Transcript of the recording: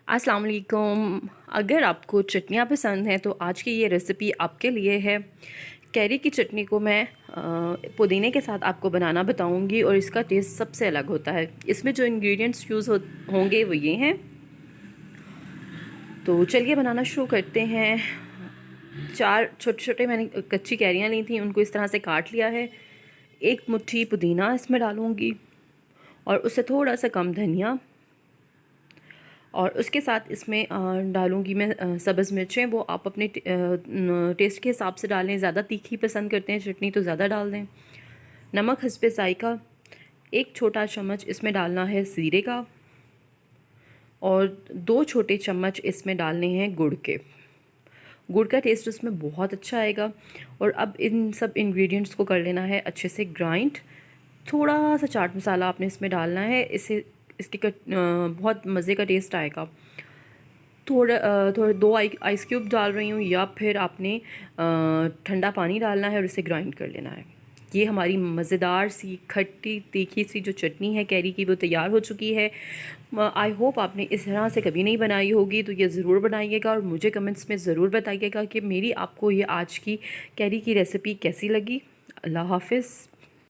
अस्सलाम वालेकुम। अगर आपको चटनियाँ पसंद हैं तो आज की ये रेसिपी आपके लिए है। कैरी की चटनी को मैं पुदीने के साथ आपको बनाना बताऊंगी और इसका टेस्ट सबसे अलग होता है। इसमें जो इंग्रेडिएंट्स यूज़ होंगे वो ये हैं। तो चलिए बनाना शुरू करते हैं। 4 छोटे छोटे मैंने कच्ची कैरियाँ ली थी, उनको इस तरह से काट लिया है। 1 मुट्ठी पुदीना इसमें डालूँगी और उससे थोड़ा सा कम धनिया, और उसके साथ इसमें डालूँगी मैं सब्ज़ मिर्चें। वो आप अपने टेस्ट के हिसाब से डालें। ज़्यादा तीखी पसंद करते हैं चटनी तो ज़्यादा डाल दें। नमक हस्बे ज़ायका। 1 छोटा चम्मच इसमें डालना है ज़ीरे का, और 2 छोटे चम्मच इसमें डालने हैं गुड़ के। गुड़ का टेस्ट उसमें बहुत अच्छा आएगा। और अब इन सब इंग्रेडिएंट्स को कर लेना है अच्छे से ग्राइंड। थोड़ा सा चाट मसाला आपने इसमें डालना है, इससे बहुत मज़े का टेस्ट आएगा। थोड़ा 2 आइस क्यूब डाल रही हूँ, या फिर आपने ठंडा पानी डालना है और इसे ग्राइंड कर लेना है। ये हमारी मज़ेदार सी खट्टी तीखी सी जो चटनी है कैरी की, वो तैयार हो चुकी है। आई होप आपने इस तरह से कभी नहीं बनाई होगी, तो ये ज़रूर बनाइएगा और मुझे कमेंट्स में ज़रूर बताइएगा कि मेरी आपको ये आज की कैरी की रेसिपी कैसी लगी। अल्लाह हाफ़िज़।